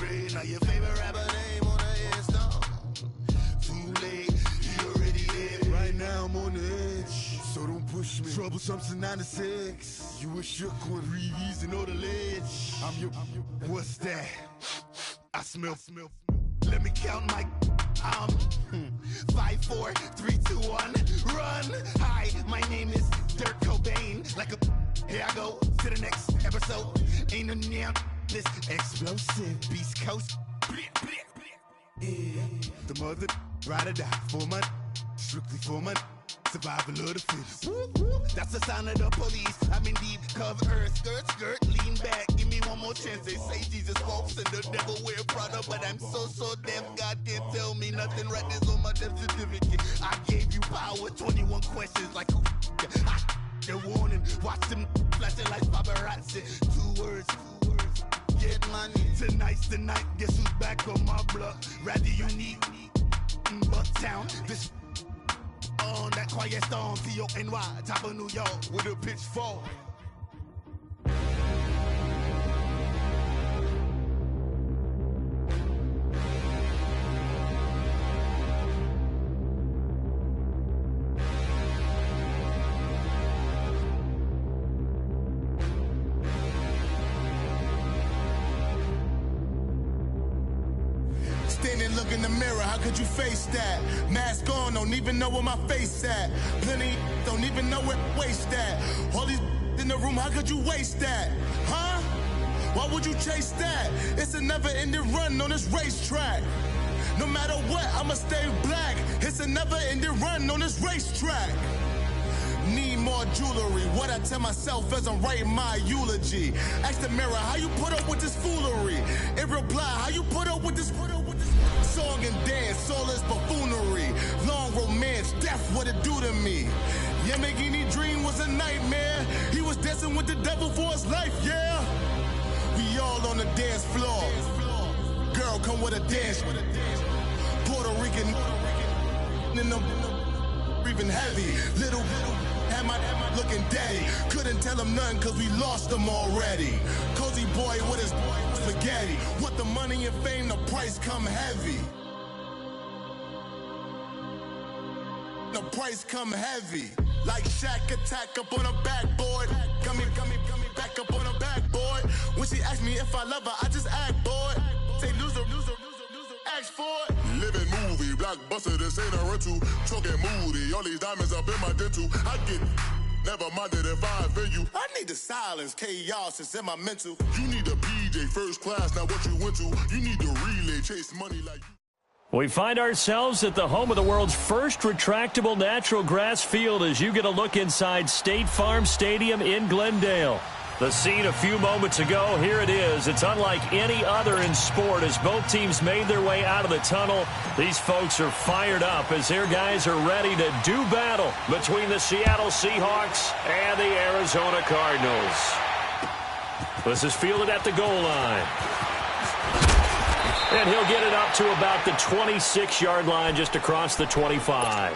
Ray, now your favorite rapper name on the headstone. Too late, he already dead. Right now I'm on the edge, so don't push me. Troublesome to 96. You were shook when Reeves and all the ledge. I'm your, what's that? I smell. Let me count my. 5, 4, 3, 2, 1, run. Hi, my name is Dirk Cobain. Like a, here I go to the next episode. Ain't no damn this explosive Beast Coast. Yeah. The mother ride or die for my, strictly for my. Survival of the fittest. That's the sound of the police. I'm in deep cover earth. Skirt, lean back. Give me one more chance. They say Jesus walks and the devil wear Prada, but I'm so deaf. God can't tell me nothing. Right there's on my death certificate. I gave you power. 21 questions like a warning. Watch them flashing like paparazzi. 2 words. Get money. Tonight's the night. Guess who's back on my block? Rather unique. Bucktown. This. On that quiet storm, T-O-N-Y, top of New York, with a pitchfork. Standing, look in the mirror, how could you face that? Mask on, don't even know where my face at. Plenty, don't even know where waste at. All these in the room, how could you waste that? Huh? Why would you chase that? It's a never-ending run on this racetrack. No matter what, I'ma stay black. It's a never-ending run on this racetrack. Need more jewelry, what I tell myself as I'm writing my eulogy. Ask the mirror, how you put up with this foolery? In reply, how you put up with this song and dance, all this buffoonery. Long romance, death, what it do to me? Yamagini dream was a nightmare. He was dancing with the devil for his life, yeah. We all on the dance floor. Girl, come with a dance. Puerto Rican in them breathing heavy. Little had my looking daddy. Couldn't tell him nothing cause we lost him already. Cozy boy with his spaghetti. What the money and fame, the price come heavy. The price come heavy. Like Shaq attack up on a backboard. Coming back up on a backboard. When she asked me if I love her, I just act bored. Say loser, ask for it. Living movie, blockbuster, this ain't a rental. Talking moody, all these diamonds up in my dental. I get never minded if I offend you. I need the silence, chaos is in my mental. You need a PJ first class, not what you went to. You need the relay, chase money like you. We find ourselves at the home of the world's first retractable natural grass field as you get a look inside State Farm Stadium in Glendale. The scene a few moments ago, here it is. It's unlike any other in sport as both teams made their way out of the tunnel. These folks are fired up as their guys are ready to do battle between the Seattle Seahawks and the Arizona Cardinals. This is fielded at the goal line. And he'll get it up to about the 26-yard line just across the 25.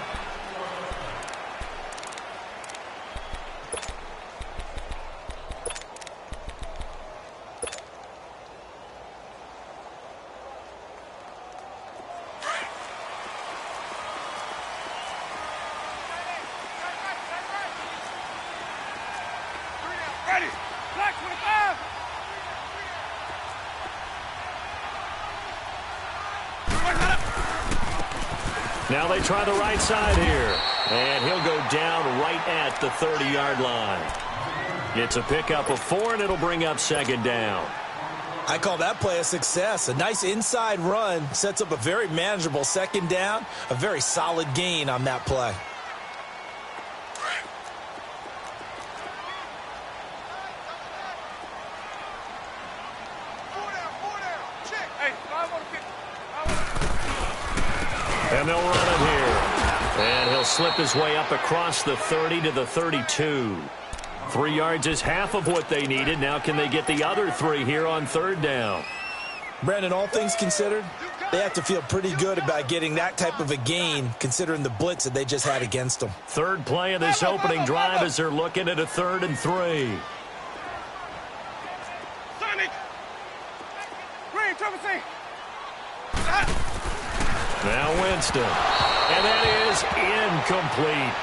Now they try the right side here. And he'll go down right at the 30-yard line. It's a pickup of 4, and it'll bring up second down. I call that play a success. A nice inside run sets up a very manageable second down. A very solid gain on that play. And they'll run it here. And he'll slip his way up across the 30 to the 32. 3 yards is half of what they needed. Now can they get the other 3 here on third down? Brandon, all things considered, they have to feel pretty good about getting that type of a gain considering the blitz that they just had against them. Third play of this opening drive as they're looking at a 3rd and 3. Now Winston. And that is incomplete.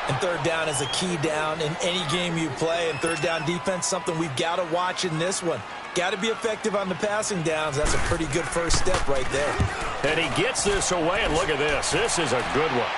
And third down is a key down in any game you play. And third down defense, something we've got to watch in this one. Got to be effective on the passing downs. That's a pretty good first step right there. And he gets this away, and look at this. This is a good one.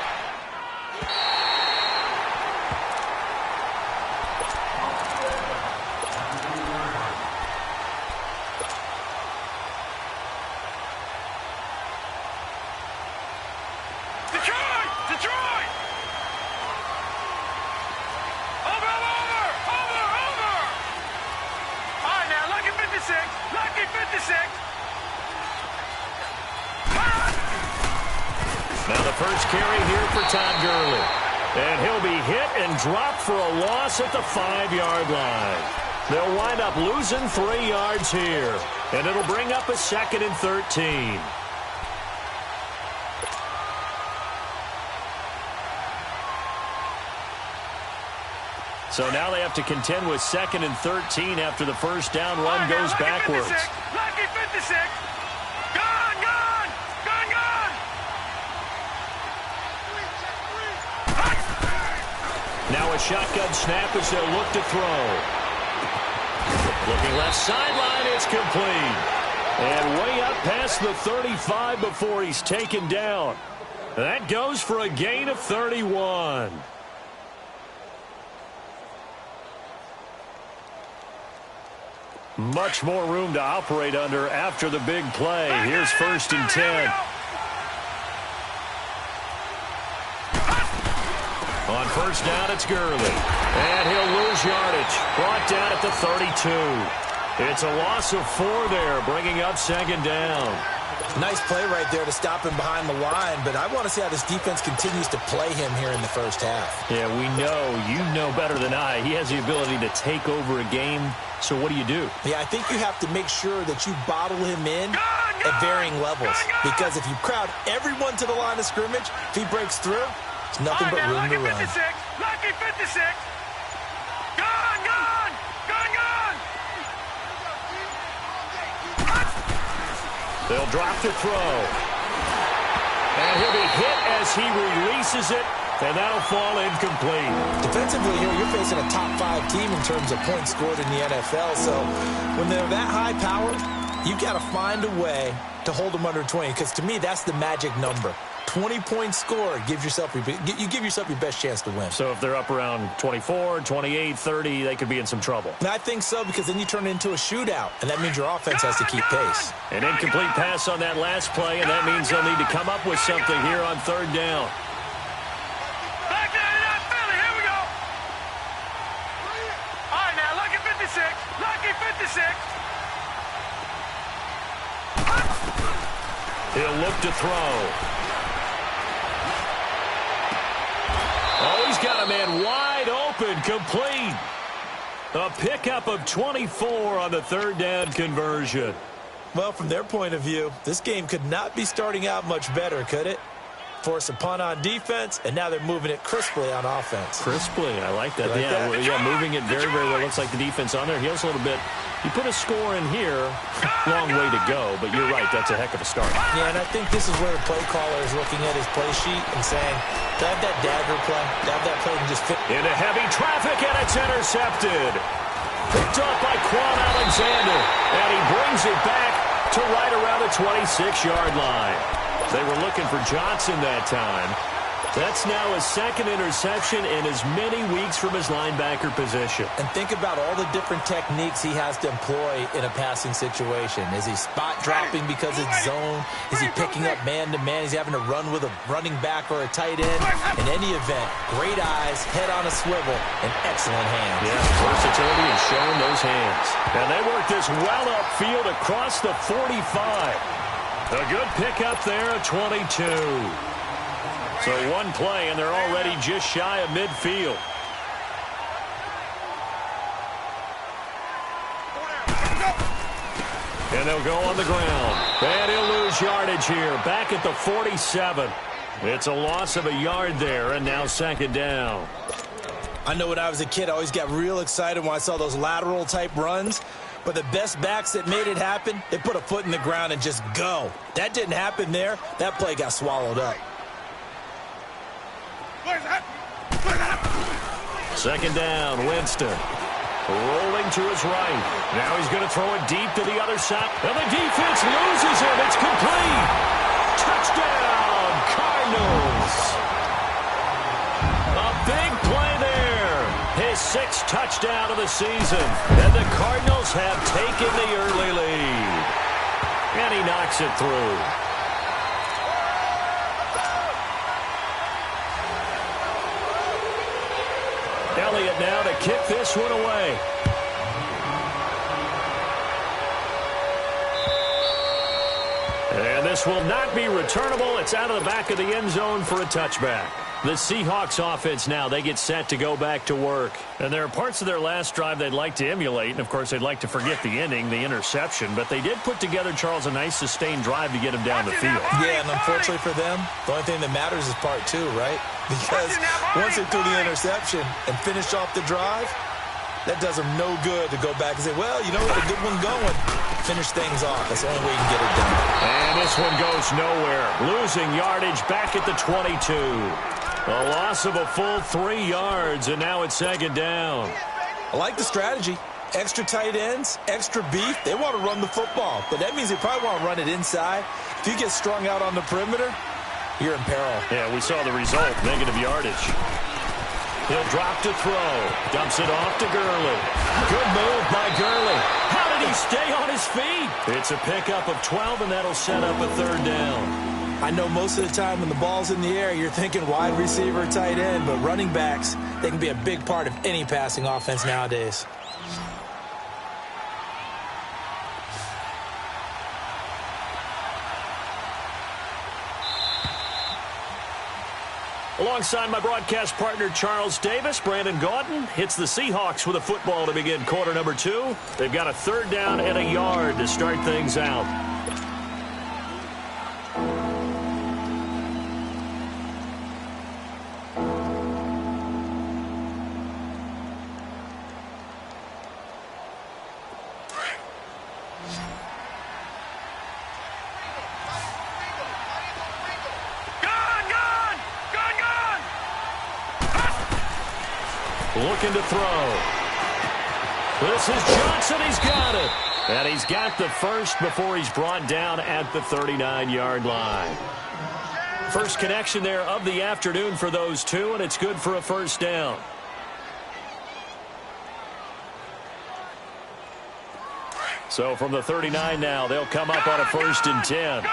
Now the first carry here for Todd Gurley. And he'll be hit and dropped for a loss at the 5-yard line. They'll wind up losing 3 yards here. And it'll bring up a 2nd and 13. So now they have to contend with 2nd and 13 after the first down run goes backwards. Lucky 56. Gone, gone, gone, gone. Now a shotgun snap as they'll look to throw. Looking left sideline, it's complete. And way up past the 35 before he's taken down. That goes for a gain of 31. Much more room to operate under after the big play. Here's 1st and 10. On first down, it's Gurley. And he'll lose yardage. Brought down at the 32. It's a loss of 4 there, bringing up 2nd down. Nice play right there to stop him behind the line, but I want to see how this defense continues to play him here in the first half. Yeah, we know. You know better than I. He has the ability to take over a game. So what do you do? Yeah, I think you have to make sure that you bottle him in at varying levels. Because if you crowd everyone to the line of scrimmage, if he breaks through, it's nothing but room to run. Lucky 56. Gone, gone, gone, gone. They'll drop to throw. And he'll be hit as he releases it. And that'll fall incomplete. Defensively here, you're facing a top 5 team in terms of points scored in the NFL. So when they're that high powered, you've got to find a way to hold them under 20. Because to me, that's the magic number. 20-point score, you give yourself your best chance to win. So if they're up around 24, 28, 30, they could be in some trouble. And I think so, because then you turn it into a shootout, and that means your offense has to keep pace. An incomplete pass on that last play, and that means they'll need to come up with something here on 3rd down. He'll look to throw. Oh, he's got a man wide open, complete. A pickup of 24 on the 3rd down conversion. Well, from their point of view, this game could not be starting out much better, could it? Force a punt on defense, and now they're moving it crisply on offense. Crisply, I like that. Like that? Yeah, moving it very, very well. Looks like the defense on there. He has a little bit. You put a score in here, long way to go, but you're right, that's a heck of a start. Yeah, and I think this is where the play caller is looking at his play sheet and saying, to have that dagger play, to have that play and just fit. Into heavy traffic, and it's intercepted. Picked up by Quan Alexander, and he brings it back to right around the 26-yard line. They were looking for Johnson that time. That's now his 2nd interception in as many weeks from his linebacker position. And think about all the different techniques he has to employ in a passing situation. Is he spot dropping because it's zone? Is he picking up man-to-man? Is he having to run with a running back or a tight end? In any event, great eyes, head on a swivel, and excellent hands. Yeah, versatility and showing those hands. And they work this well upfield across the 45. A good pickup there at 22. So one play, and they're already just shy of midfield. And they'll go on the ground. And he'll lose yardage here. Back at the 47. It's a loss of a yard there, and now 2nd down. I know when I was a kid, I always got real excited when I saw those lateral-type runs. But the best backs that made it happen, they put a foot in the ground and just go. That didn't happen there. That play got swallowed up. Second down, Winston. Rolling to his right. Now he's going to throw it deep to the other side. And the defense loses him. It's complete. Touchdown, Cardinals. A big play there. His 6th touchdown of the season. And the Cardinals have taken the early lead. And he knocks it through. Elliott now to kick this one away. And this will not be returnable. It's out of the back of the end zone for a touchback. The Seahawks offense now, they get set to go back to work. And there are parts of their last drive they'd like to emulate. And, of course, they'd like to forget the ending, the interception. But they did put together, Charles, a nice sustained drive to get him down the field. Yeah, and unfortunately for them, the only thing that matters is part 2, right? Because once they threw the interception and finished off the drive, that does them no good to go back and say, well, you know, we had a good one going. Finish things off. That's the only way you can get it done. And this one goes nowhere. Losing yardage back at the 22. A loss of a full 3 yards, and now it's second down. I like the strategy. Extra tight ends, extra beef. They want to run the football, but that means they probably want to run it inside. If you get strung out on the perimeter, you're in peril. Yeah, we saw the result, negative yardage. He'll drop to throw. Dumps it off to Gurley. Good move by Gurley. How did he stay on his feet? It's a pickup of 12, and that'll set up a third down. I know most of the time when the ball's in the air, you're thinking wide receiver, tight end, but running backs, they can be a big part of any passing offense nowadays. Alongside my broadcast partner, Charles Davis, Brandon Gaudin hits the Seahawks with a football to begin quarter number 2. They've got a third down and a yard to start things out. Looking to throw. This is Johnson. He's got it. And he's got the first before he's brought down at the 39-yard line. First connection there of the afternoon for those two, and it's good for a first down. So from the 39 now, they'll come up on a 1st and 10.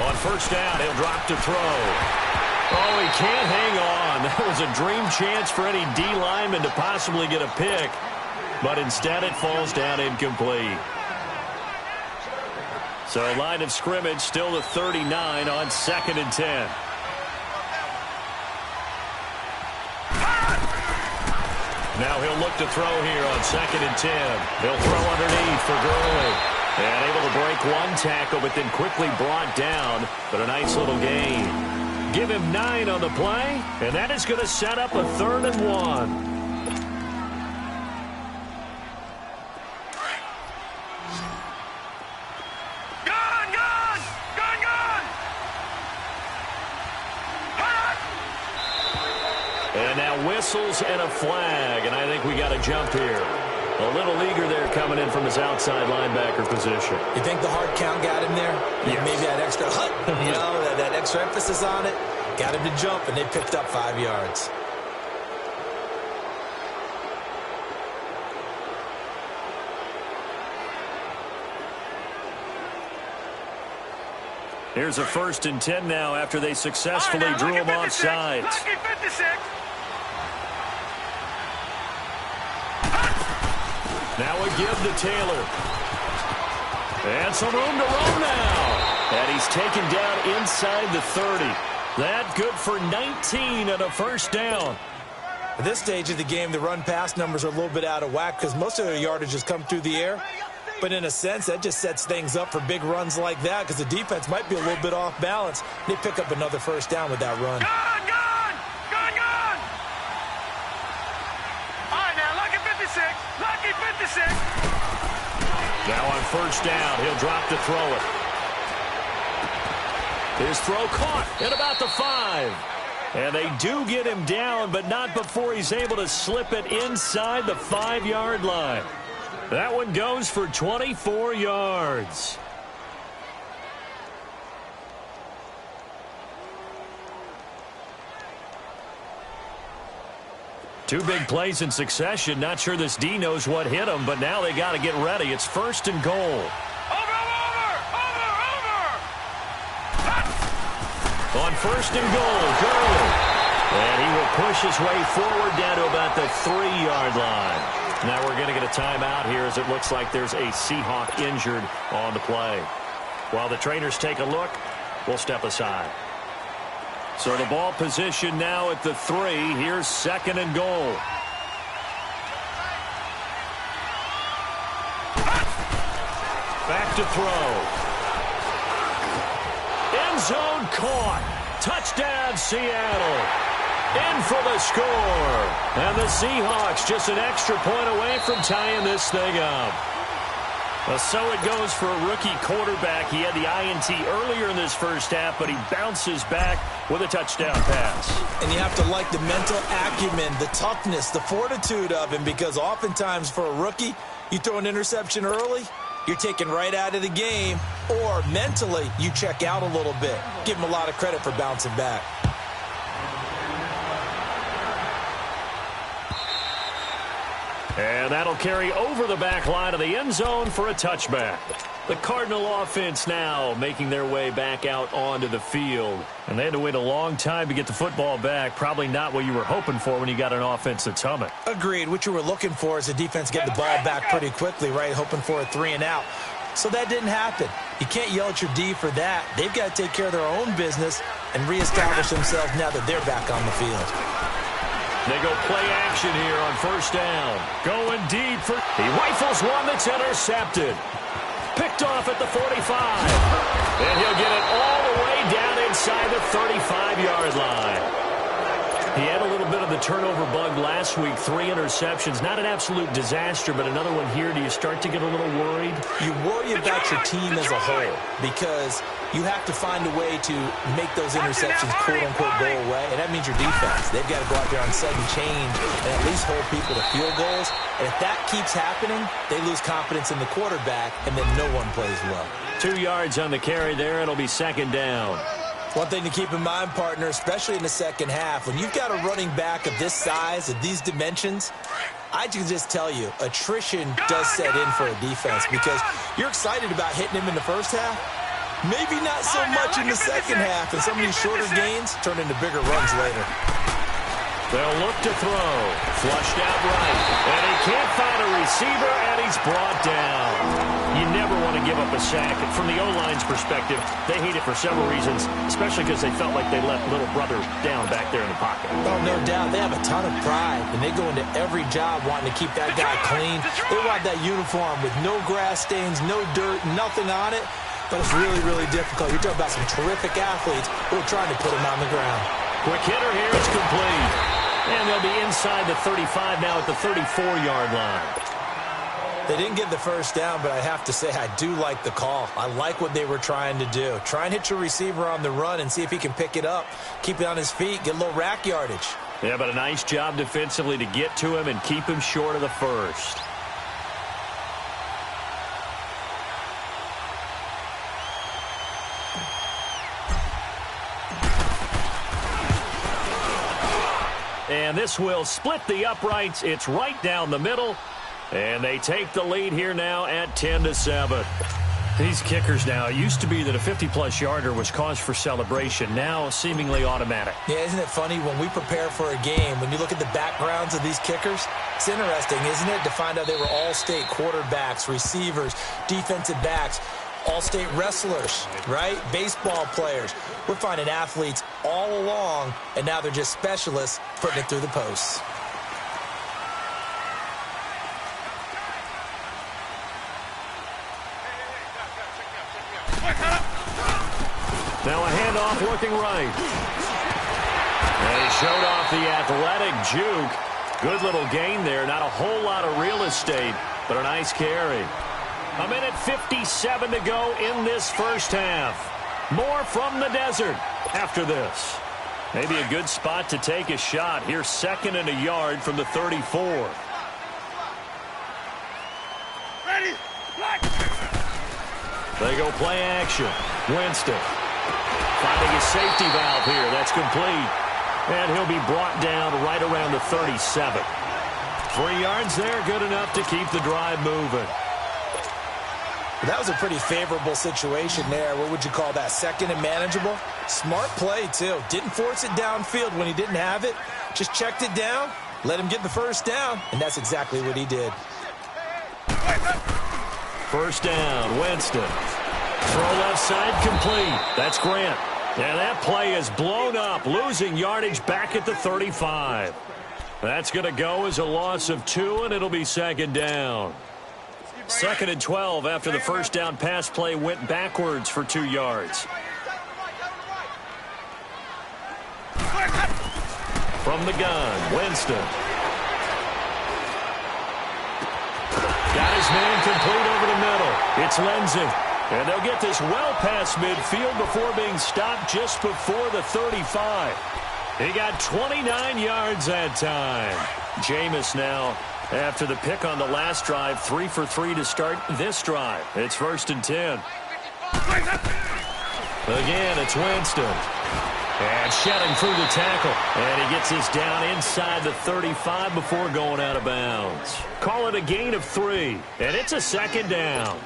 On first down, he'll drop to throw. Oh, he can't hang on. That was a dream chance for any D lineman to possibly get a pick. But instead it falls down incomplete. So line of scrimmage still the 39 on 2nd and 10. Now he'll look to throw here on 2nd and 10. He'll throw underneath for Gurley. And able to break one tackle, but then quickly brought down. But a nice little gain. Give him 9 on the play, and that is going to set up a 3rd and 1. And now whistles and a flag, and I think we got a jump here. A little eager there coming in from his outside linebacker position. You think the hard count got him there? Yes. Maybe that extra that extra emphasis on it got him to jump, and they picked up 5 yards. Here's a 1st and 10 now after they successfully drew him off sides. Now a give to Taylor. And some room to roam now. And he's taken down inside the 30. That good for 19 and a first down. At this stage of the game, the run-pass numbers are a little bit out of whack because most of their yardage has come through the air. But in a sense, that just sets things up for big runs like that because the defense might be a little bit off balance. They pick up another first down with that run. Now on first down, he'll drop to throw it. His throw caught at about the 5. And they do get him down, but not before he's able to slip it inside the 5-yard line. That one goes for 24 yards. Two big plays in succession. Not sure this D knows what hit him, but now they got to get ready. It's first and goal. On first and goal, Gurley. And he will push his way forward down to about the 3-yard line. Now we're going to get a timeout here as it looks like there's a Seahawk injured on the play. While the trainers take a look, we'll step aside. So the ball position now at the 3. Here's second and goal. Back to throw. End zone caught. Touchdown, Seattle. In for the score. And the Seahawks just an extra point away from tying this thing up. Well, so it goes for a rookie quarterback. He had the INT earlier in this first half, but he bounces back with a touchdown pass. And you have to like the mental acumen, the toughness, the fortitude of him, because oftentimes for a rookie, you throw an interception early, you're taken right out of the game, or mentally you check out a little bit. Give him a lot of credit for bouncing back. And that'll carry over the back line of the end zone for a touchback. The Cardinal offense now making their way back out onto the field. And they had to wait a long time to get the football back. Probably not what you were hoping for when you got an offense that's humming. Agreed. What you were looking for is the defense getting the ball back pretty quickly, right? Hoping for a 3 and out. So that didn't happen. You can't yell at your D for that. They've got to take care of their own business and reestablish themselves now that they're back on the field. They go play action here on first down. Going deep for... He rifles one that's intercepted. Picked off at the 45. And he'll get it all the way down inside the 35-yard line. He had a little bit of the turnover bug last week. 3 interceptions. Not an absolute disaster, but another one here. Do you start to get a little worried? You worry about your team as a whole because you have to find a way to make those interceptions, quote-unquote, go away. And that means your defense. They've got to go out there on sudden change and at least hold people to field goals. And if that keeps happening, they lose confidence in the quarterback, and then no one plays well. 2 yards on the carry there. It'll be second down. One thing to keep in mind, partner, especially in the second half, when you've got a running back of this size, of these dimensions, I can just tell you, attrition does set in for a defense because you're excited about hitting him in the first half. Maybe not so much in the second half, and some of these shorter gains turn into bigger runs later. They'll look to throw. Flushed out right. And he can't find a receiver, and he's brought down. You never want to give up a sack. From the O-line's perspective, they hate it for several reasons, especially because they felt like they let little brother down back there in the pocket. Oh, no doubt. They have a ton of pride, and they go into every job wanting to keep that guy clean. They want that uniform with no grass stains, no dirt, nothing on it. But it's really, really difficult. You're talking about some terrific athletes who are trying to put him on the ground. Quick hitter here. It's complete. And they'll be inside the 35 now at the 34-yard line. They didn't get the first down, but I have to say I do like the call. I like what they were trying to do. Try and hit your receiver on the run and see if he can pick it up, keep it on his feet, get a little rack yardage. Yeah, but a nice job defensively to get to him and keep him short of the first. And this will split the uprights. It's right down the middle. And they take the lead here now at 10-7. These kickers now, it used to be that a 50-plus yarder was cause for celebration. Now seemingly automatic. Yeah, isn't it funny when we prepare for a game, when you look at the backgrounds of these kickers, it's interesting, isn't it, to find out they were all-state quarterbacks, receivers, defensive backs, all-state wrestlers, right? Baseball players. We're finding athletes all along, and now they're just specialists putting it through the posts. Now a handoff looking right. And he showed off the athletic juke. Good little gain there. Not a whole lot of real estate, but a nice carry. A minute 57 to go in this first half. More from the desert after this. Maybe a good spot to take a shot. Here's 2nd and a yard from the 34. Ready? They go play action. Winston finding a safety valve here. That's complete. And he'll be brought down right around the 37. 3 yards there, good enough to keep the drive moving. That was a pretty favorable situation there. What would you call that? 2nd and manageable? Smart play, too. Didn't force it downfield when he didn't have it. Just checked it down, let him get the first down, and that's exactly what he did. First down, Winston. Throw left side complete. That's Grant. And that play is blown up, losing yardage back at the 35. That's going to go as a loss of 2, and it'll be 2nd down. 2nd and 12 after the first down pass play went backwards for 2 yards. From the gun, Winston. Got his man complete over the middle. It's Lindsey. And they'll get this well past midfield before being stopped just before the 35. He got 29 yards that time. Jameis now, after the pick on the last drive, 3 for 3 to start this drive. It's 1st and 10. Again, it's Winston. And shedding through the tackle. And he gets this down inside the 35 before going out of bounds. Call it a gain of 3. And it's a 2nd down.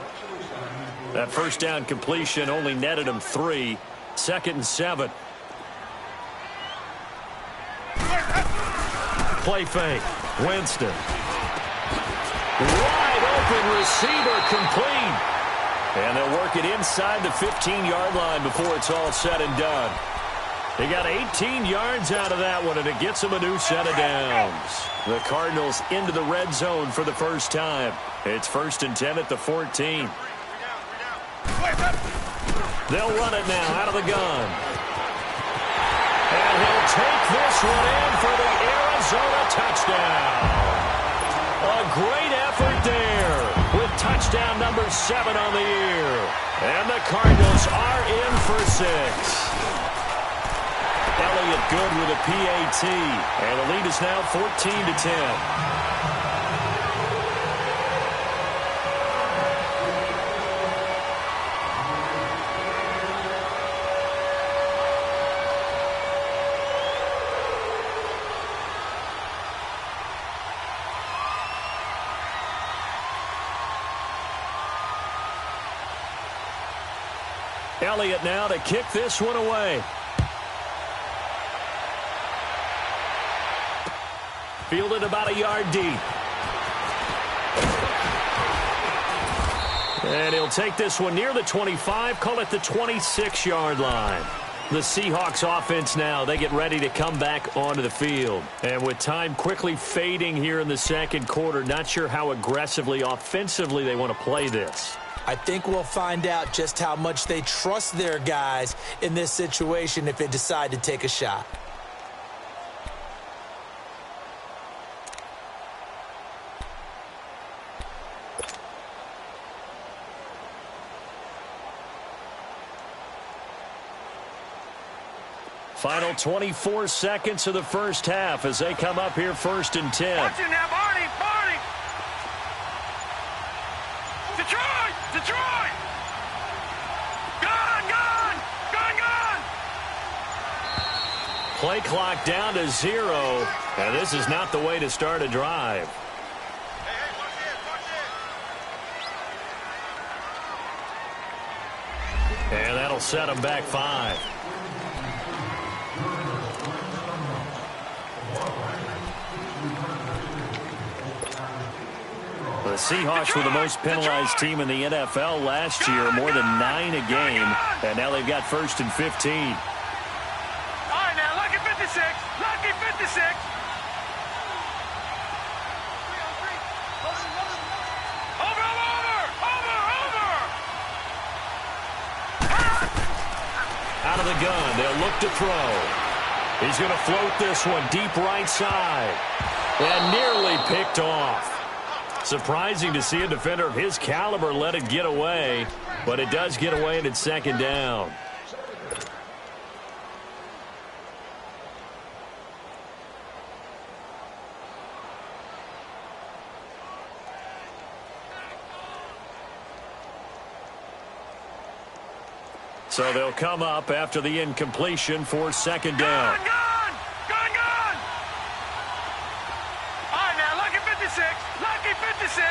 That first down completion only netted him 3. 2nd and 7. Play fake. Winston. Wide open receiver complete. And they'll work it inside the 15-yard line before it's all said and done. They got 18 yards out of that one, and it gets them a new set of downs. The Cardinals into the red zone for the first time. It's 1st and 10 at the 14. They'll run it now out of the gun. And he'll take this one in for the Arizona touchdown. A great effort there with touchdown number 7 on the year. And the Cardinals are in for 6. Elliott good with a PAT. And the lead is now 14-10. Elliott now to kick this one away. Fielded about a yard deep. And he'll take this one near the 25, call it the 26-yard line. The Seahawks offense now, they get ready to come back onto the field. And with time quickly fading here in the second quarter, not sure how aggressively, offensively they want to play this. I think we'll find out just how much they trust their guys in this situation if they decide to take a shot. Final 24 seconds of the first half as they come up here 1st and 10. Watch it now, Barney! Barney! Detroit! Detroit! Gone! Gone! Gone! Gone! Play clock down to 0, and this is not the way to start a drive. Hey, watch it! And that'll set them back 5. The Seahawks were the most penalized team in the NFL last year, more than 9 a game, and now they've got 1st and 15. All right, now, lucky 56. Lucky 56. Over, over, over, over. Out of the gun, they'll look to throw. He's going to float this one deep right side, and nearly picked off. Surprising to see a defender of his caliber let it get away, but it does get away and it's second down. So they'll come up after the incompletion for second down. Gun! All right, now, lucky 56. Lucky 56.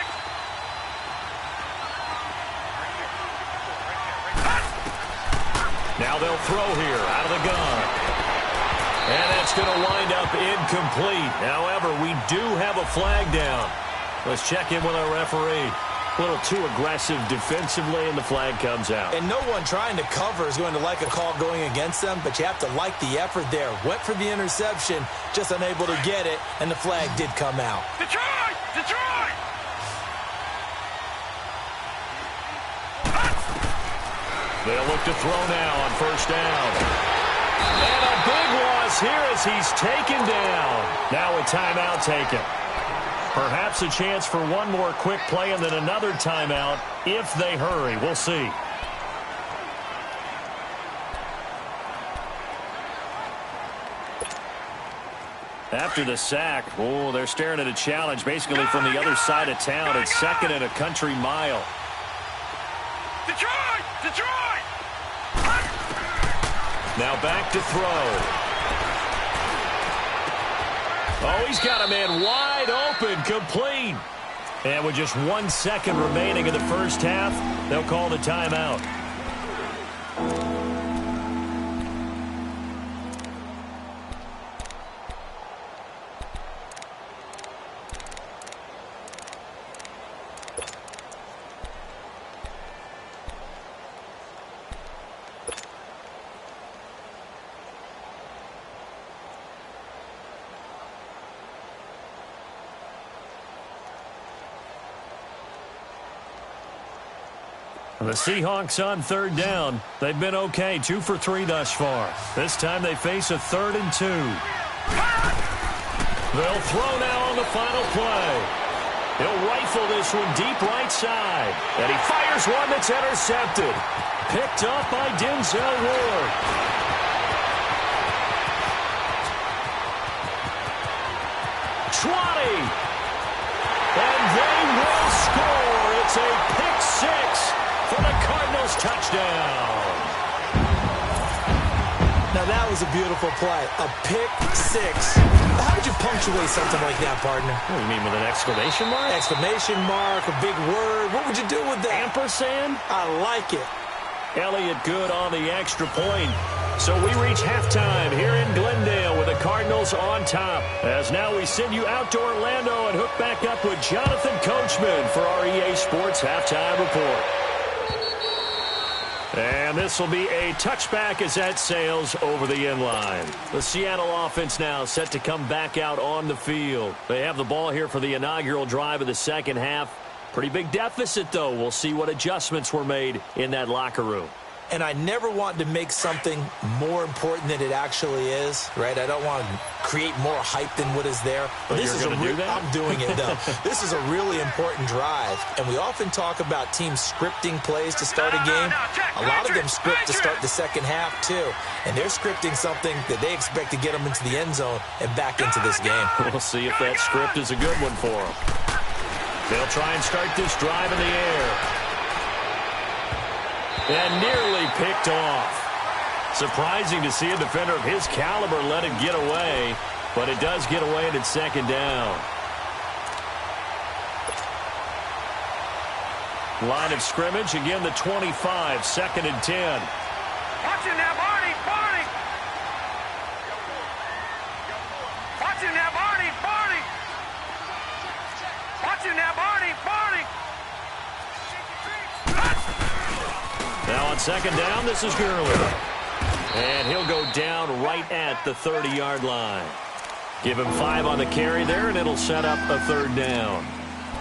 Now they'll throw here out of the gun. And that's going to wind up incomplete. However, we do have a flag down. Let's check in with our referee. A little too aggressive defensively, and the flag comes out. And no one trying to cover is going to like a call going against them, but you have to like the effort there. Went for the interception, just unable to get it, and the flag did come out. Detroit! Detroit! They'll look to throw now on first down. And a big loss here as he's taken down. Now a timeout taken. Perhaps a chance for one more quick play and then another timeout if they hurry. We'll see. After the sack, they're staring at a challenge basically from the other side of town. It's second and a country mile. Detroit! Detroit! Now back to throw. Oh, he's got a man wide open, complete. And with just 1 second remaining in the first half, they'll call the timeout. The Seahawks on third down. They've been okay, 2 for 3 thus far. This time they face a 3rd and 2. They'll throw now on the final play. He'll rifle this one deep right side. And he fires one that's intercepted. Picked up by Denzel Ward. And they will score. It's a pick 6. For the Cardinals touchdown. Now that was a beautiful play. A pick 6. How did you punctuate something like that, partner? What do you mean, with an exclamation mark? Exclamation mark, a big word. What would you do with that? Ampersand? I like it. Elliott good on the extra point. So we reach halftime here in Glendale with the Cardinals on top. As now we send you out to Orlando and hook back up with Jonathan Coachman for our EA Sports Halftime Report. And this will be a touchback as that sails over the inline. The Seattle offense now set to come back out on the field. They have the ball here for the inaugural drive of the second half. Pretty big deficit, though. We'll see what adjustments were made in that locker room. And I never want to make something more important than it actually is, right? I don't want to create more hype than what is there. But this is I'm doing it, though. This is a really important drive. And we often talk about teams scripting plays to start a game. A lot of them script to start the second half, too. And they're scripting something that they expect to get them into the end zone and back into this game. We'll see if that script is a good one for them. They'll try and start this drive in the air. And nearly picked off. Surprising to see a defender of his caliber let it get away, but it does get away and it's second down. Line of scrimmage, again the 25, 2nd and 10. Watch him now, Barney! Barney! Watch him now, Barney! Barney! Watch him now, Barney! Barney! Now on second down, this is Gurley. And he'll go down right at the 30-yard line. Give him 5 on the carry there, and it'll set up a 3rd down.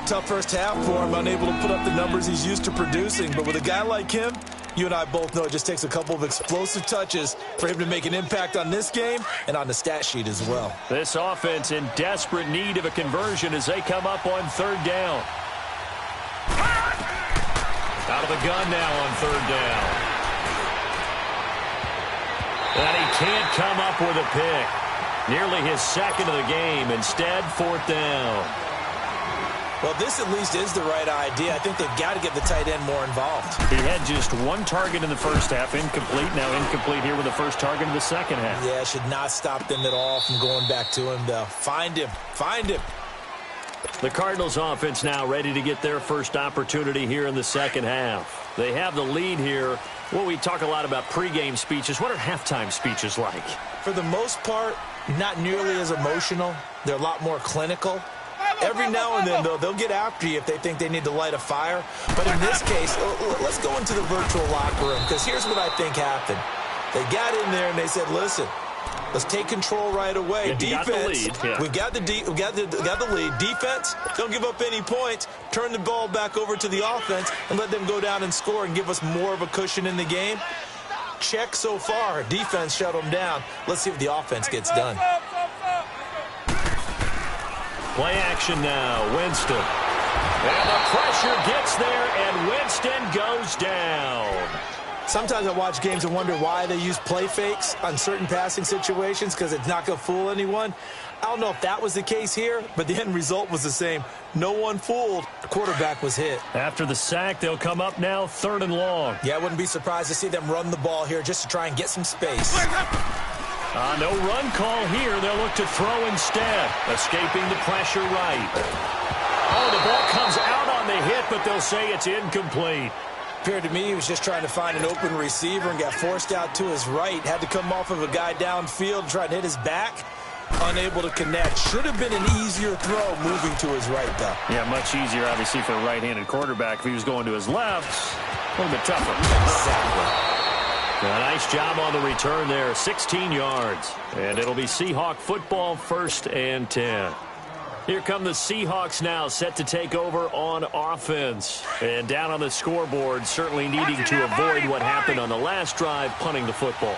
tough first half for him, unable to put up the numbers he's used to producing. But with a guy like him, you and I both know it just takes a couple of explosive touches for him to make an impact on this game and on the stat sheet as well. This offense in desperate need of a conversion as they come up on third down. Out of the gun now on third down. And he can't come up with a pick. Nearly his second of the game. Instead, fourth down. Well, this at least is the right idea. I think they've got to get the tight end more involved. He had just one target in the first half, incomplete. Now incomplete here with the first target in the second half. Yeah, should not stop them at all from going back to him, though. Find him. Find him. The Cardinals offense now ready to get their first opportunity here in the second half. They have the lead here. Well, we talk a lot about pregame speeches. What are halftime speeches like? For the most part, not nearly as emotional. They're a lot more clinical. Every now and then, though, they'll get after you if they think they need to light a fire. But in this case, let's go into the virtual locker room, because here's what I think happened. They got in there and they said, listen, let's take control right away. Defense, we've got the lead. Defense, don't give up any points. Turn the ball back over to the offense and let them go down and score and give us more of a cushion in the game. Check so far. Defense shut them down. Let's see if the offense gets done. Play action now. Winston. And the pressure gets there, and Winston goes down. Sometimes I watch games and wonder why they use play fakes on certain passing situations, because it's not going to fool anyone. I don't know if that was the case here, but the end result was the same. No one fooled. The quarterback was hit. After the sack, they'll come up now third and long. Yeah, I wouldn't be surprised to see them run the ball here just to try and get some space. No run call here. They'll look to throw instead. Escaping the pressure right. Oh, the ball comes out on the hit, but they'll say it's incomplete. Appeared to me he was just trying to find an open receiver and got forced out to his right. Had to come off of a guy downfield and try to hit his back. Unable to connect. Should have been an easier throw moving to his right, though. Yeah, much easier, obviously, for a right-handed quarterback. If he was going to his left, a little bit tougher. Exactly. A nice job on the return there, 16 yards. And it'll be Seahawk football, 1st and 10. Here come the Seahawks now, set to take over on offense. And down on the scoreboard, certainly needing to avoid what happened on the last drive, punting the football.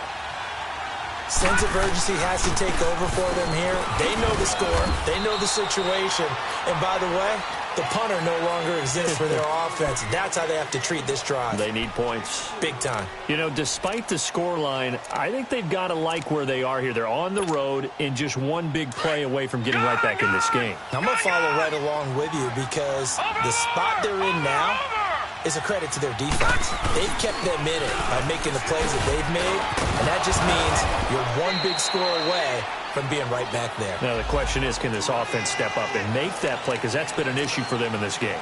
Sense of urgency has to take over for them here. They know the score. They know the situation. And by the way, the punter no longer exists for their offense. That's how they have to treat this drive. They need points. Big time. You know, despite the scoreline, I think they've got to like where they are here. They're on the road and just one big play away from getting right back in this game. I'm going to follow right along with you, because the spot they're in now is a credit to their defense. They've kept them in it by making the plays that they've made, and that just means you're one big score away from being right back there. Now, the question is, can this offense step up and make that play? Because that's been an issue for them in this game.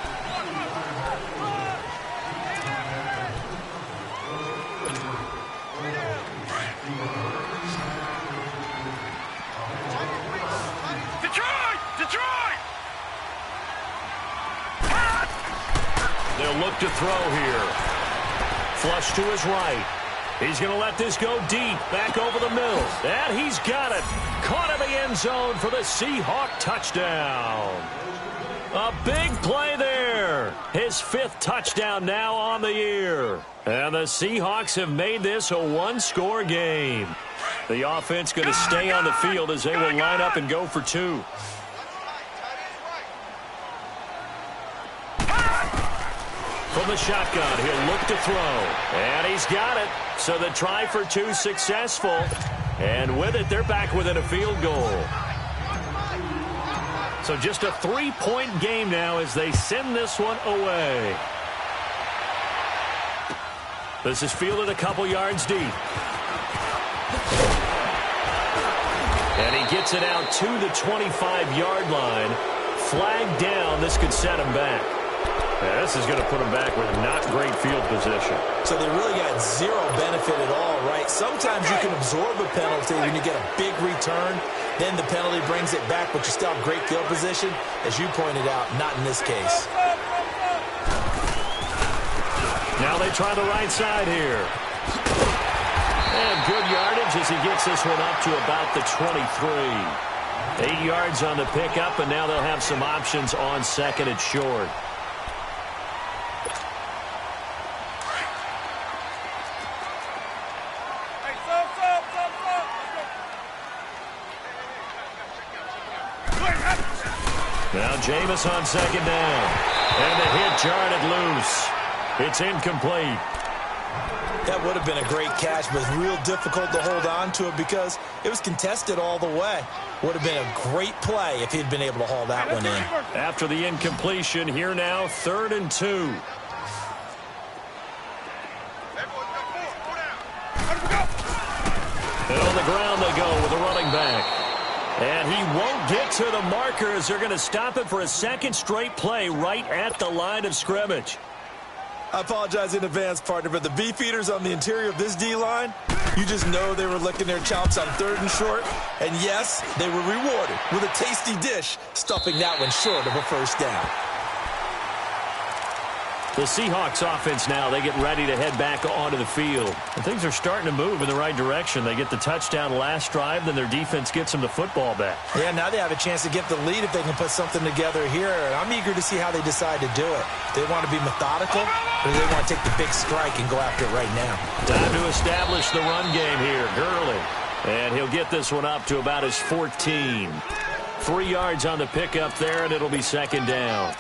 Detroit! They'll look to throw here. Flush to his right. He's going to let this go deep, back over the middle. And he's got it. Caught in the end zone for the Seahawk touchdown. A big play there. His 5th touchdown now on the year. And the Seahawks have made this a one-score game. The offense going to stay on the field as they will line up and go for 2. From the shotgun, he'll look to throw. And he's got it. So the try for 2 successful. And with it, they're back within a field goal. So just a 3-point game now as they send this one away. This is fielded a couple yards deep. And he gets it out to the 25-yard line. Flag down. This could set him back. Yeah, this is going to put them back with not great field position. So they really got zero benefit at all, right? Sometimes you can absorb a penalty when you get a big return. Then the penalty brings it back, but you still have great field position. As you pointed out, not in this case. Now they try the right side here. And good yardage as he gets this one up to about the 23. 8 yards on the pickup, and now they'll have some options on second and short. Now Jameis on second down. And the hit jarred it loose. It's incomplete. That would have been a great catch, but real difficult to hold on to it because it was contested all the way. Would have been a great play if he'd been able to haul that one in. After the incompletion, here now, 3rd and 2. And on the ground they go with a running back. And he won't get to the marker as they're going to stop it for a second straight play right at the line of scrimmage. I apologize in advance, partner, but the beefeaters on the interior of this D-line, you just know they were licking their chops on 3rd and short. And yes, they were rewarded with a tasty dish, stuffing that one short of a first down. The Seahawks offense now, they get ready to head back onto the field. And things are starting to move in the right direction. They get the touchdown last drive, then their defense gets them the football back. Yeah, now they have a chance to get the lead if they can put something together here. And I'm eager to see how they decide to do it. They want to be methodical, or do they want to take the big strike and go after it right now? Time to establish the run game here. Gurley. And he'll get this one up to about his 14. 3 yards on the pickup there, and it'll be second down.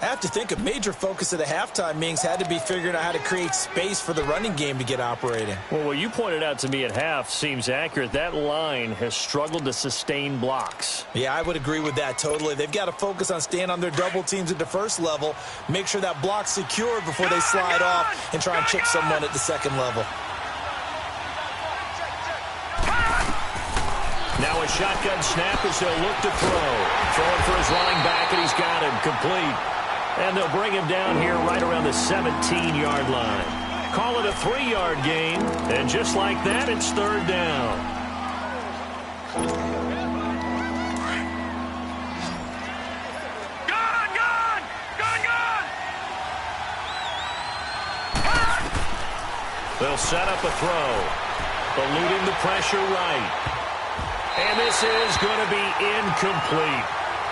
I have to think a major focus of the halftime meetings had to be figuring out how to create space for the running game to get operating. Well, what you pointed out to me at half seems accurate. That line has struggled to sustain blocks. Yeah, I would agree with that totally. They've got to focus on staying on their double teams at the first level, make sure that block's secure before they slide off and try and chip someone at the second level. Now a shotgun snap as they'll look to throw. Throwing for his running back, and he's got him complete. And they'll bring him down here right around the 17-yard line. Call it a 3-yard gain, and just like that, it's 3rd down. They'll set up a throw. Eluding the pressure right. And this is going to be incomplete.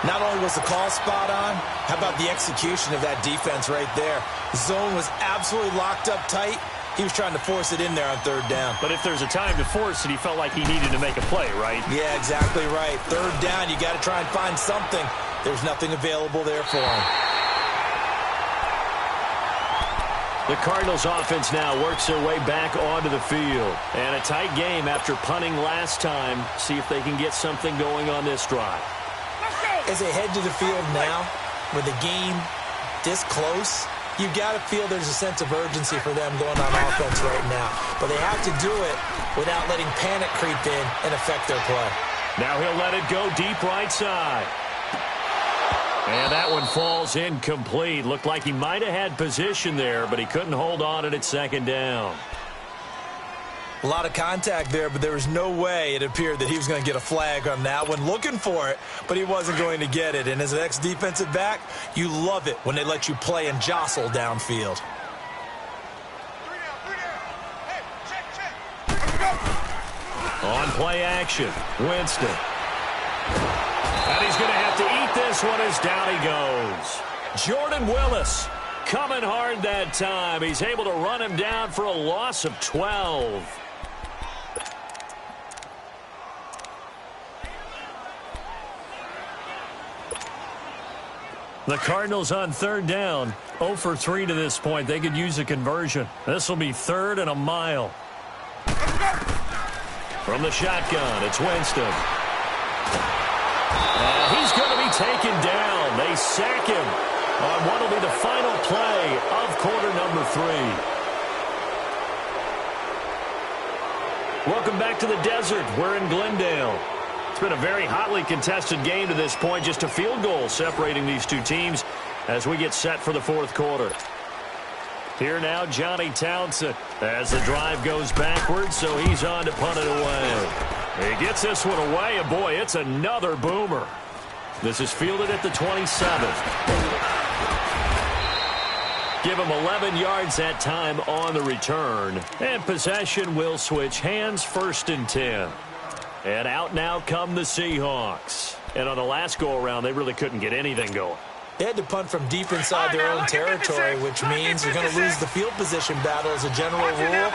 Not only was the call spot on, how about the execution of that defense right there? The zone was absolutely locked up tight. He was trying to force it in there on 3rd down. But if there's a time to force it, he felt like he needed to make a play, right? Yeah, exactly right. 3rd down, you got to try and find something. There's nothing available there for him. The Cardinals offense now works their way back onto the field. And a tight game after punting last time. See if they can get something going on this drive. As they head to the field now, with the game this close, you've got to feel there's a sense of urgency for them going on offense right now. But they have to do it without letting panic creep in and affect their play. Now he'll let it go deep right side. And that one falls incomplete. Looked like he might have had position there, but he couldn't hold on at 2nd down. A lot of contact there, but there was no way it appeared that he was going to get a flag on that one. Looking for it, but he wasn't going to get it. And as an ex-defensive back, you love it when they let you play and jostle downfield. On play action, Winston. And he's going to have to eat this one as down he goes. Jordan Willis coming hard that time. He's able to run him down for a loss of 12. The Cardinals on 3rd down, 0 for 3 to this point. They could use a conversion. This will be 3rd and a mile. From the shotgun, it's Winston. And he's going to be taken down. They sack him on what will be the final play of quarter number 3. Welcome back to the desert. We're in Glendale. It's been a very hotly contested game to this point. Just a field goal separating these two teams as we get set for the 4th quarter. Here now, Johnny Townsend as the drive goes backwards, so he's on to punt it away. He gets this one away, and boy, it's another boomer. This is fielded at the 27th. Give him 11 yards that time on the return. And possession will switch hands, 1st and 10. And out now come the Seahawks. And on the last go-around, they really couldn't get anything going. They had to punt from deep inside their own territory, which means you're going to lose the field position battle as a general rule.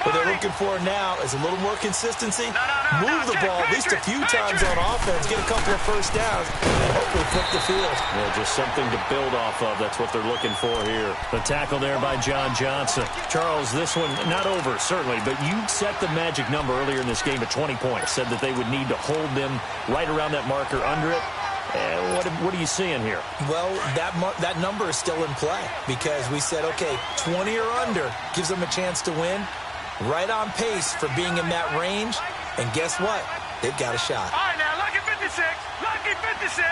What they're looking for now is a little more consistency, move the ball at least a few times on offense, get a couple of first downs, and hopefully flip the field. Well, just something to build off of. That's what they're looking for here. The tackle there by John Johnson. Charles, this one not over, certainly, but you set the magic number earlier in this game at 20 points, said that they would need to hold them right around that marker under it. What are you seeing here? Well, that number is still in play because we said, okay, 20 or under gives them a chance to win. Right on pace for being in that range. And guess what? They've got a shot. All right, now, lucky 56. Lucky 56.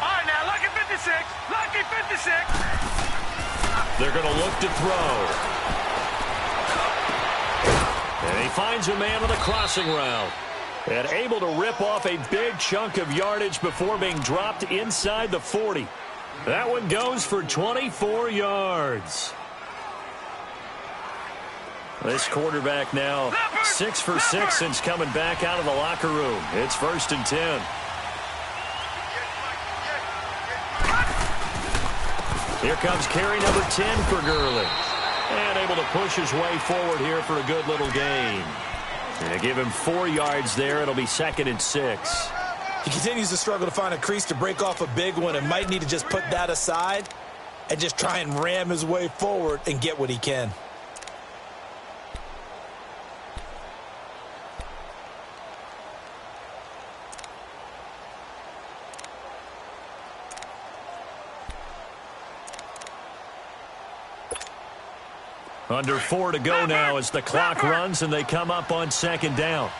All right, now, lucky 56. Lucky 56. They're going to look to throw. And he finds a man with a crossing route. And able to rip off a big chunk of yardage before being dropped inside the 40. That one goes for 24 yards. This quarterback now 6 for 6 since coming back out of the locker room. It's 1st and 10. Here comes carry number 10 for Gurley. And able to push his way forward here for a good little gain. And give him 4 yards there. It'll be 2nd and 6. He continues to struggle to find a crease to break off a big one and might need to just put that aside and just try and ram his way forward and get what he can. Under 4 to go now as the clock runs and they come up on 2nd down.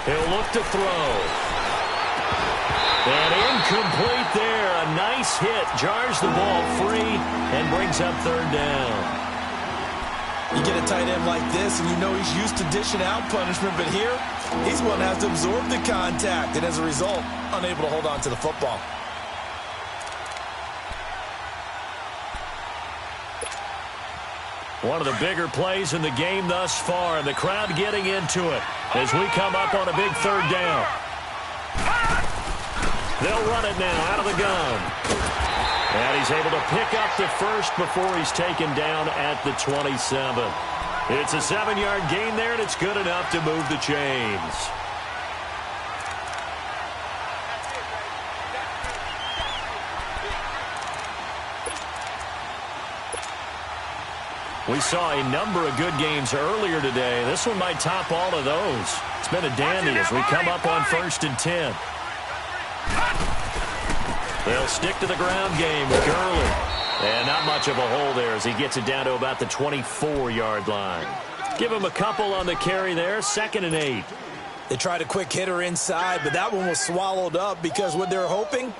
He'll look to throw. And incomplete there. A nice hit. Jars the ball free and brings up 3rd down. You get a tight end like this and you know he's used to dishing out punishment, but here he's one that has to absorb the contact and as a result unable to hold on to the football. One of the bigger plays in the game thus far, and the crowd getting into it as we come up on a big 3rd down. They'll run it now out of the gun. And he's able to pick up the first before he's taken down at the 27. It's a 7-yard gain there, and it's good enough to move the chains. We saw a number of good games earlier today. This one might top all of those. It's been a dandy as we come up on 1st and 10. They'll stick to the ground game with Gurley. And not much of a hole there as he gets it down to about the 24-yard line. Give him a couple on the carry there. 2nd and 8. They tried a quick hitter inside, but that one was swallowed up because what they're hoping,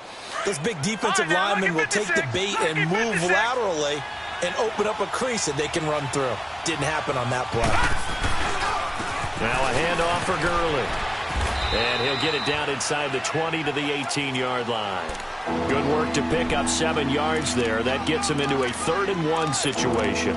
those big defensive linemen will take the bait and move laterally and open up a crease that they can run through. Didn't happen on that play. Now a handoff for Gurley. And he'll get it down inside the 20 to the 18-yard line. Good work to pick up 7 yards there. That gets him into a 3rd and 1 situation.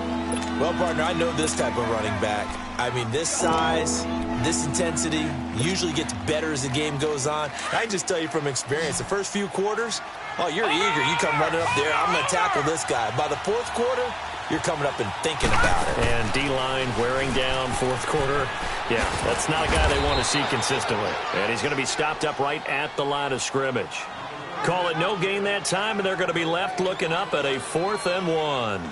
Well, partner, I know this type of running back. I mean, this size, this intensity usually gets better as the game goes on. I can just tell you from experience, the first few quarters, oh, you're eager. You come running up there, I'm going to tackle this guy. By the 4th quarter, you're coming up and thinking about it. And D-line wearing down 4th quarter. Yeah, that's not a guy they want to see consistently. And he's going to be stopped up right at the line of scrimmage. Call it no gain that time, and they're going to be left looking up at a 4th and 1.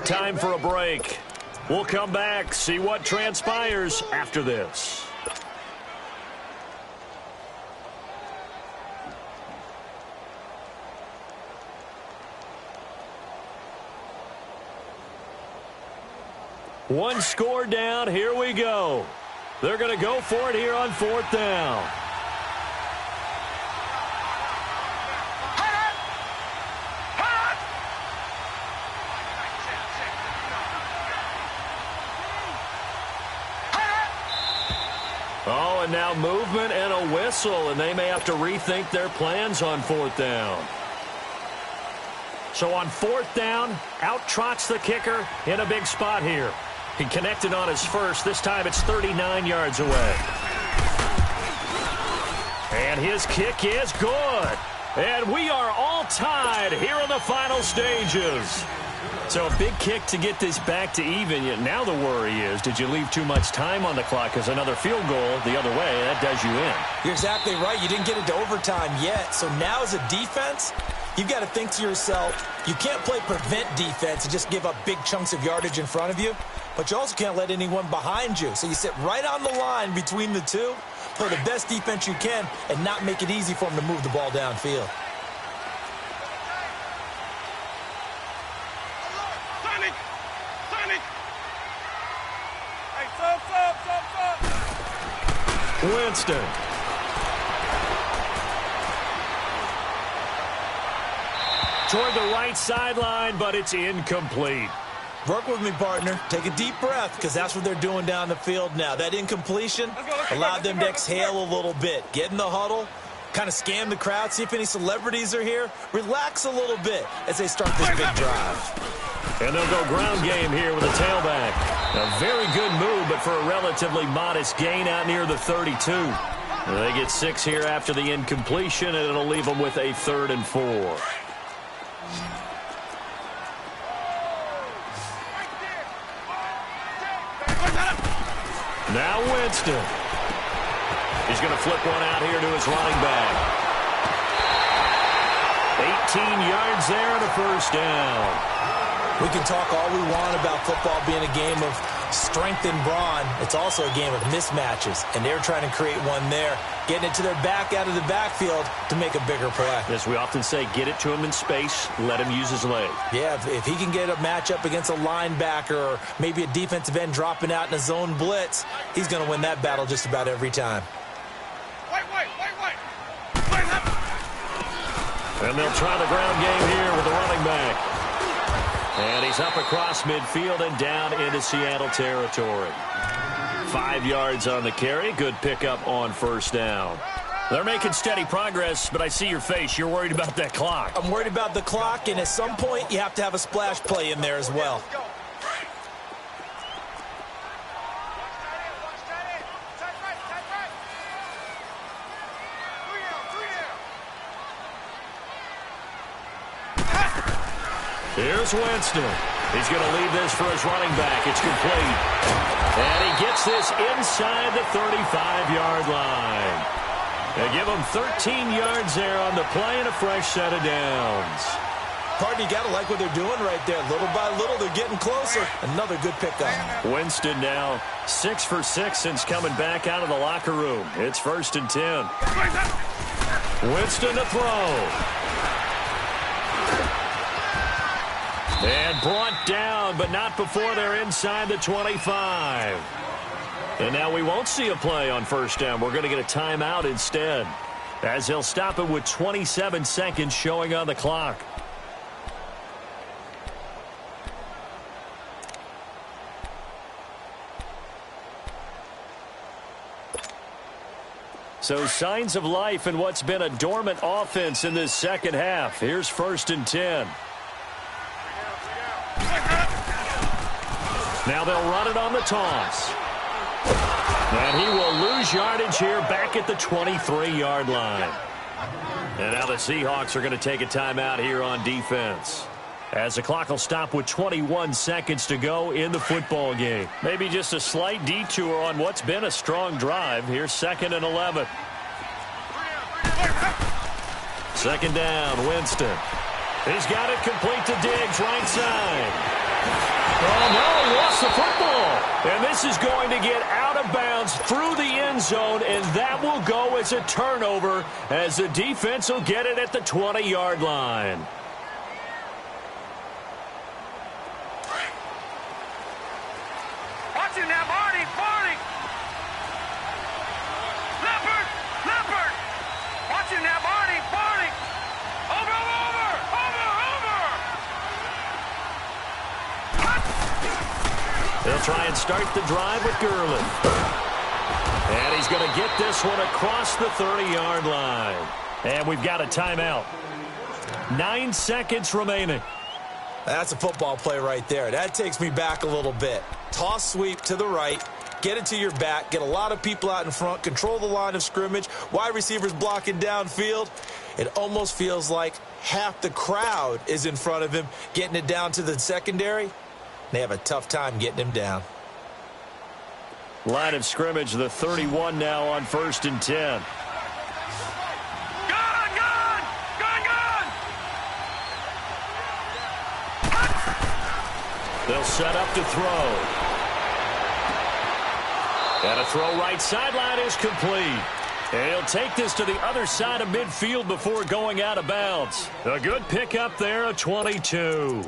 Time for a break. We'll come back, see what transpires after this. One score down. Here we go. They're going to go for it here on 4th down. Oh, and now movement and a whistle, and they may have to rethink their plans on 4th down. So on 4th down, out trots the kicker in a big spot here. He connected on his first. This time it's 39 yards away. And his kick is good. And we are all tied here in the final stages. So a big kick to get this back to even. Yet now the worry is, did you leave too much time on the clock? Because another field goal the other way, that does you in. You're exactly right. You didn't get into overtime yet. So now as a defense, you've got to think to yourself, you can't play prevent defense and just give up big chunks of yardage in front of you. But you also can't let anyone behind you. So you sit right on the line between the two, play the best defense you can, and not make it easy for them to move the ball downfield. Winston. Toward the right sideline, but it's incomplete. Work with me, partner. Take a deep breath, because that's what they're doing down the field now. That incompletion allowed them to exhale a little bit. Get in the huddle, kind of scan the crowd, see if any celebrities are here. Relax a little bit as they start this big drive. And they'll go ground game here with a tailback. A very good move, but for a relatively modest gain out near the 32. They get 6 here after the incompletion, and it'll leave them with a 3rd and 4. Now Winston. He's going to flip one out here to his running back. 18 yards there and a first down. We can talk all we want about football being a game of strength and brawn. It's also a game of mismatches, and they're trying to create one there, getting it to their back out of the backfield to make a bigger play. As we often say, get it to him in space, let him use his leg. Yeah, if he can get a matchup against a linebacker or maybe a defensive end dropping out in a zone blitz, he's going to win that battle just about every time. And they'll try the ground game here with the running back. And he's up across midfield and down into Seattle territory. 5 yards on the carry. Good pickup on first down. They're making steady progress, but I see your face. You're worried about that clock. I'm worried about the clock, and at some point you have to have a splash play in there as well. Here's Winston. He's going to leave this for his running back. It's complete. And he gets this inside the 35-yard line. They give him 13 yards there on the play and a fresh set of downs. Partner, you got to like what they're doing right there. Little by little, they're getting closer. Another good pickup. Winston now 6 for 6 since coming back out of the locker room. It's 1st and 10. Winston to throw. And brought down, but not before they're inside the 25. And now we won't see a play on first down. We're going to get a timeout instead, as they'll stop it with 27 seconds showing on the clock. So signs of life in what's been a dormant offense in this second half. Here's 1st and 10. Now they'll run it on the toss. And he will lose yardage here back at the 23-yard line. And now the Seahawks are going to take a timeout here on defense, as the clock will stop with 21 seconds to go in the football game. Maybe just a slight detour on what's been a strong drive. Here's 2nd and 11. 2nd down, Winston. He's got it complete to Diggs, right side. Oh, no, he lost the football. And this is going to get out of bounds through the end zone, and that will go as a turnover, as the defense will get it at the 20-yard line. Watch it now, Barney, Barney. Leopard, Leopard. Watch it now, Barney, Barney. Over, over, over, over. They'll try and start the drive with Gurley. And he's going to get this one across the 30-yard line. And we've got a timeout. 9 seconds remaining. That's a football play right there. That takes me back a little bit. Toss sweep to the right. Get it to your back. Get a lot of people out in front. Control the line of scrimmage. Wide receivers blocking downfield. It almost feels like half the crowd is in front of him, getting it down to the secondary. They have a tough time getting him down. Line of scrimmage, the 31 now on 1st and 10. They'll set up to throw. And a throw right sideline is complete. And he'll take this to the other side of midfield before going out of bounds. A good pickup there, a 22.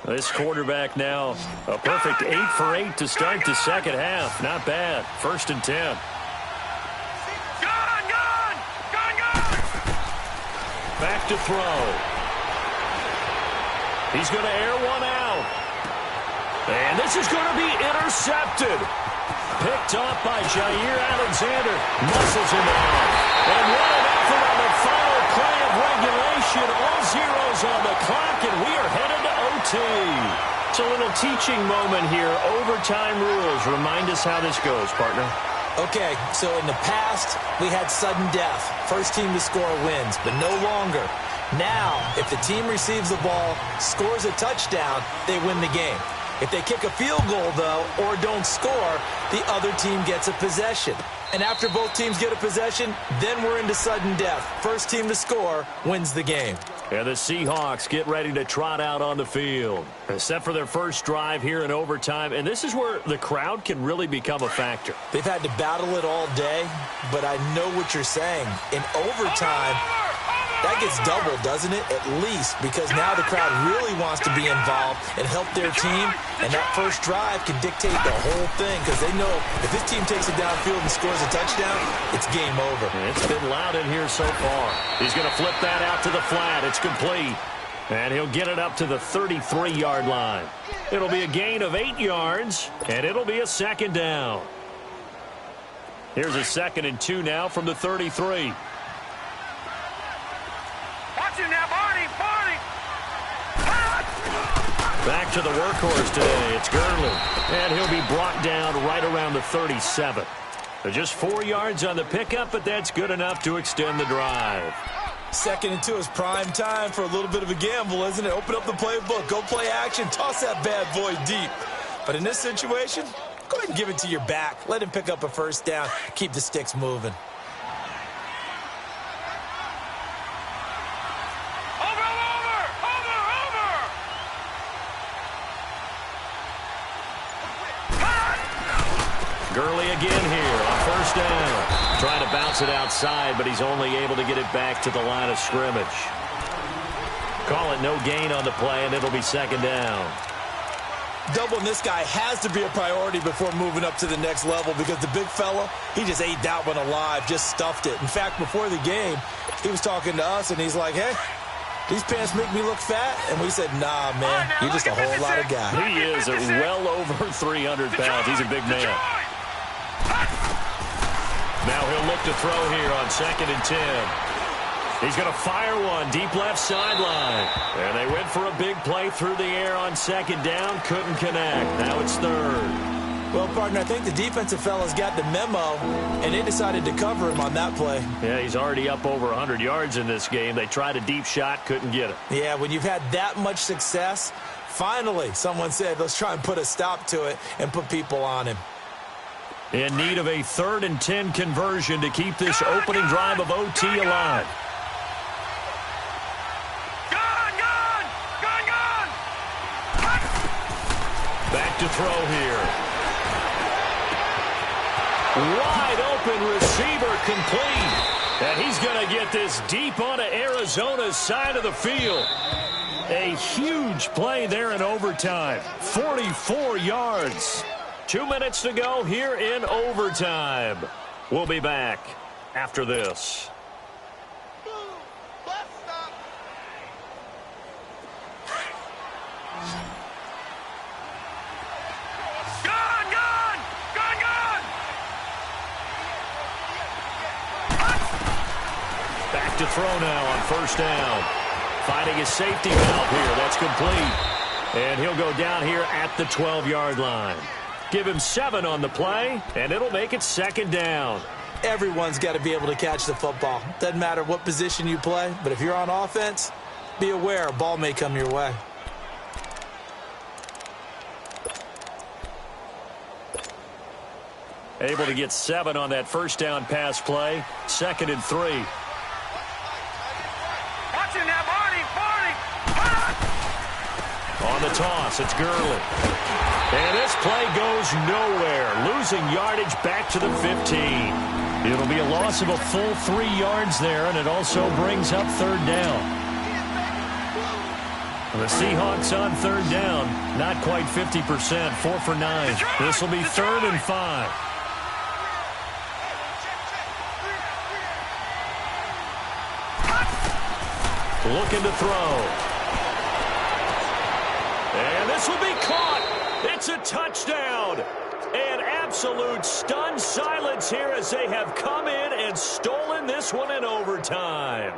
This quarterback now, a perfect 8 for 8 to start the second half. Not bad. 1st and 10. Back to throw. He's going to air one out. And this is going to be intercepted. Picked off by Jair Alexander. Muscles him off. And what an effort on the final play of regulation. All zeros on the clock, and we are headed to OT. It's a little teaching moment here. Overtime rules. Remind us how this goes, partner. Okay, so in the past, we had sudden death. First team to score wins, but no longer. Now, if the team receives the ball, scores a touchdown, they win the game. If they kick a field goal, though, or don't score, the other team gets a possession. And after both teams get a possession, then we're into sudden death. First team to score wins the game. And the Seahawks get ready to trot out on the field. Set for their first drive here in overtime. And this is where the crowd can really become a factor. They've had to battle it all day, but I know what you're saying. In overtime, that gets doubled, doesn't it? At least, because now the crowd really wants to be involved and help their team, and that first drive can dictate the whole thing because they know if this team takes it downfield and scores a touchdown, it's game over. And it's been loud in here so far. He's going to flip that out to the flat. It's complete. And he'll get it up to the 33-yard line. It'll be a gain of 8 yards, and it'll be a second down. Here's a 2nd and 2 now from the 33. Back to the workhorse today. It's Gurley. And he'll be brought down right around the 37. Just 4 yards on the pickup, but that's good enough to extend the drive. 2nd and 2 is prime time for a little bit of a gamble, isn't it? Open up the playbook. Go play action. Toss that bad boy deep. But in this situation, go ahead and give it to your back. Let him pick up a first down. Keep the sticks moving. Gurley again here on 1st down. Trying to bounce it outside, but he's only able to get it back to the line of scrimmage. Call it no gain on the play, and it'll be 2nd down. Doubling this guy has to be a priority before moving up to the next level because the big fella, he just ate that one alive, just stuffed it. In fact, before the game, he was talking to us, and he's like, hey, these pants make me look fat? And we said, nah, man, you're just a whole lot of guy. He is well over 300 pounds. He's a big man. Now he'll look to throw here on 2nd and 10. He's going to fire one deep left sideline. And they went for a big play through the air on 2nd down. Couldn't connect. Now it's 3rd. Well, partner, I think the defensive fellas got the memo, and they decided to cover him on that play. Yeah, he's already up over 100 yards in this game. They tried a deep shot, couldn't get it. Yeah, when you've had that much success, finally someone said, let's try and put a stop to it and put people on him. In need of a 3rd and 10 conversion to keep this opening drive of OT alive. Back to throw here. Wide open receiver complete. And he's going to get this deep onto Arizona's side of the field. A huge play there in overtime. 44 yards. 2 minutes to go here in overtime. We'll be back after this. throw now on first down. Finding his safety valve here. That's complete. And he'll go down here at the 12-yard line. Give him 7 on the play, and it'll make it second down. Everyone's got to be able to catch the football. Doesn't matter what position you play, but if you're on offense, be aware a ball may come your way. Able to get 7 on that first down pass play. 2nd and 3. Watch him now, Barney. On the toss, it's Gurley. And this play goes nowhere. Losing yardage back to the 15. It'll be a loss of a full 3 yards there, and it also brings up third down. The Seahawks on third down. Not quite 50%. 4 for 9. This will be 3rd and 5. Looking to throw. And this will be caught. It's a touchdown. An absolute stunned silence here as they have come in and stolen this one in overtime.